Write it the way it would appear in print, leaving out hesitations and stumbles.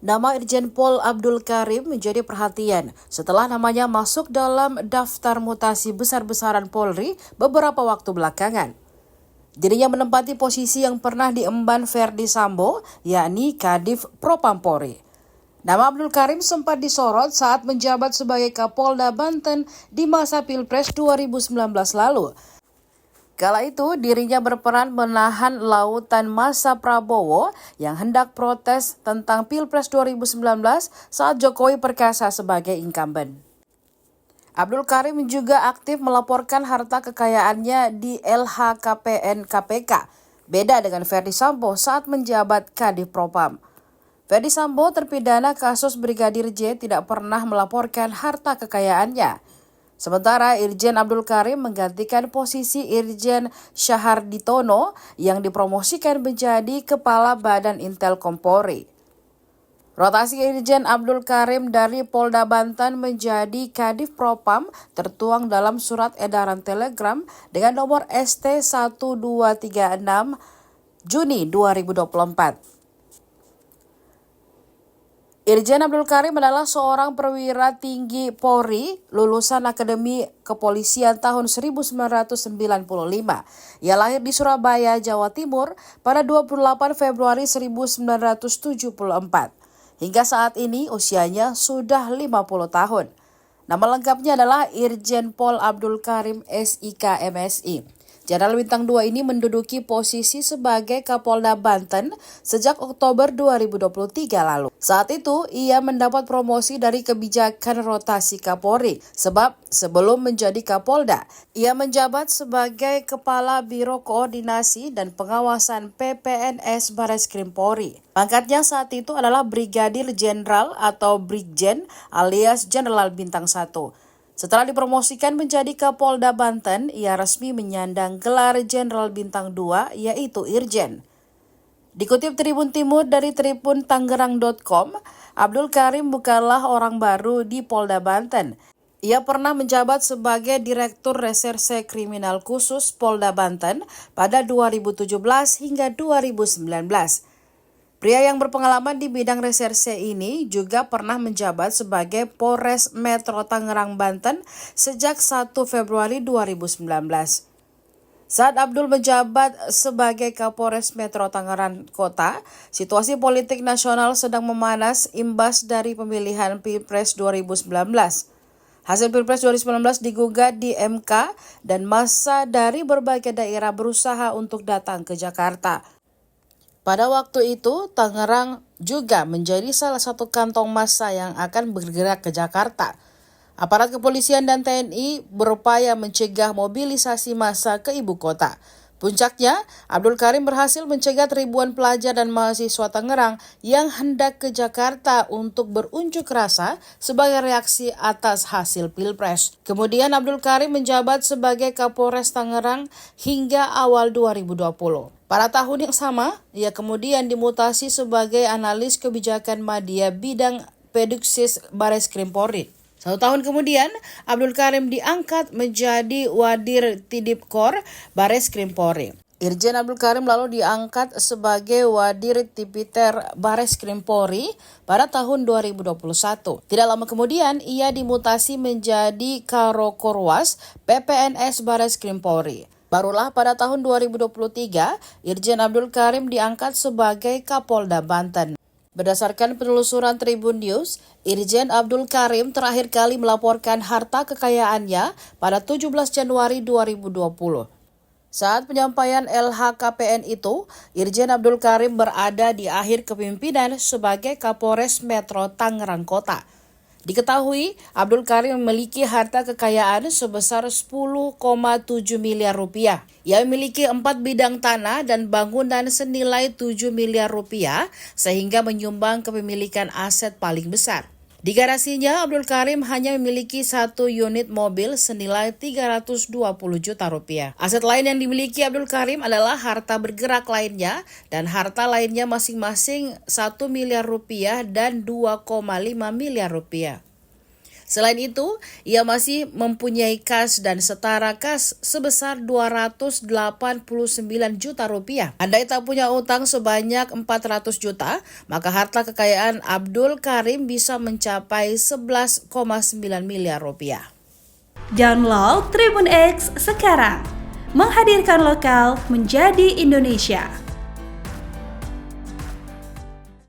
Nama Irjen Pol Abdul Karim menjadi perhatian setelah namanya masuk dalam daftar mutasi besar-besaran Polri beberapa waktu belakangan. Dirinya menempati posisi yang pernah diemban Verdi Sambo, yakni Kadif Propam Polri. Nama Abdul Karim sempat disorot saat menjabat sebagai Kapolda Banten di masa Pilpres 2019 lalu. Kala itu, dirinya berperan menahan lautan massa Prabowo yang hendak protes tentang Pilpres 2019 saat Jokowi perkasa sebagai incumbent. Abdul Karim juga aktif melaporkan harta kekayaannya di LHKPN KPK, beda dengan Verdi Sambo saat menjabat Kadif Propam. Verdi Sambo terpidana kasus Brigadir J tidak pernah melaporkan harta kekayaannya. Sementara Irjen Abdul Karim menggantikan posisi Irjen Syaharditono yang dipromosikan menjadi Kepala Badan Intelkom Polri. Rotasi Irjen Abdul Karim dari Polda Banten menjadi Kadif Propam tertuang dalam surat edaran Telegram dengan nomor ST 1236 Juni 2024. Irjen Abdul Karim adalah seorang perwira tinggi Polri lulusan Akademi Kepolisian tahun 1995. Ia lahir di Surabaya, Jawa Timur pada 28 Februari 1974. Hingga saat ini usianya sudah 50 tahun. Nama lengkapnya adalah Irjen Pol Abdul Karim SIK MSI. Jenderal Bintang 2 ini menduduki posisi sebagai Kapolda Banten sejak Oktober 2023 lalu. Saat itu, ia mendapat promosi dari kebijakan rotasi Kapolri, sebab sebelum menjadi Kapolda, ia menjabat sebagai Kepala Biro Koordinasi dan Pengawasan PPNS Bareskrim Polri. Pangkatnya saat itu adalah Brigadir Jenderal atau Brigjen alias Jenderal Bintang 1. Setelah dipromosikan menjadi Kapolda Banten, ia resmi menyandang gelar Jenderal Bintang 2 yaitu Irjen. Dikutip Tribun Timur dari Tribun Tangerang.com, Abdul Karim bukanlah orang baru di Polda Banten. Ia pernah menjabat sebagai Direktur Reserse Kriminal Khusus Polda Banten pada 2017 hingga 2019. Pria yang berpengalaman di bidang reserse ini juga pernah menjabat sebagai Polres Metro Tangerang, Banten sejak 1 Februari 2019. Saat Abdul menjabat sebagai Kapolres Metro Tangerang Kota, situasi politik nasional sedang memanas imbas dari pemilihan Pilpres 2019. Hasil Pilpres 2019 digugat di MK dan massa dari berbagai daerah berusaha untuk datang ke Jakarta. Pada waktu itu, Tangerang juga menjadi salah satu kantong massa yang akan bergerak ke Jakarta. Aparat kepolisian dan TNI berupaya mencegah mobilisasi massa ke ibu kota. Puncaknya, Abdul Karim berhasil mencegat ribuan pelajar dan mahasiswa Tangerang yang hendak ke Jakarta untuk berunjuk rasa sebagai reaksi atas hasil Pilpres. Kemudian Abdul Karim menjabat sebagai Kapolres Tangerang hingga awal 2020. Pada tahun yang sama, ia kemudian dimutasi sebagai analis kebijakan media bidang Peduksis Bareskrim Polri. 1 tahun kemudian, Abdul Karim diangkat menjadi Wadir Tidipkor Bareskrim Polri. Irjen Abdul Karim lalu diangkat sebagai Wadir Tipiter Bareskrim Polri pada tahun 2021. Tidak lama kemudian, ia dimutasi menjadi Karokorwas PPNS Bareskrim Polri. Barulah pada tahun 2023, Irjen Abdul Karim diangkat sebagai Kapolda Banten. Berdasarkan penelusuran Tribun News, Irjen Abdul Karim terakhir kali melaporkan harta kekayaannya pada 17 Januari 2020. Saat penyampaian LHKPN itu, Irjen Abdul Karim berada di akhir kepemimpinan sebagai Kapolres Metro Tangerang Kota. Diketahui, Abdul Karim memiliki harta kekayaan sebesar 10,7 miliar rupiah. Ia memiliki 4 bidang tanah dan bangunan senilai 7 miliar rupiah sehingga menyumbang kepemilikan aset paling besar. Di garasinya, Abdul Karim hanya memiliki 1 unit mobil senilai 320 juta rupiah. Aset lain yang dimiliki Abdul Karim adalah harta bergerak lainnya dan harta lainnya masing-masing 1 miliar rupiah dan 2,5 miliar rupiah. Selain itu, ia masih mempunyai kas dan setara kas sebesar 289 juta rupiah. Andai tak punya utang sebanyak 400 juta, maka harta kekayaan Abdul Karim bisa mencapai 11,9 miliar rupiah. Download Tribun X sekarang, menghadirkan lokal menjadi Indonesia.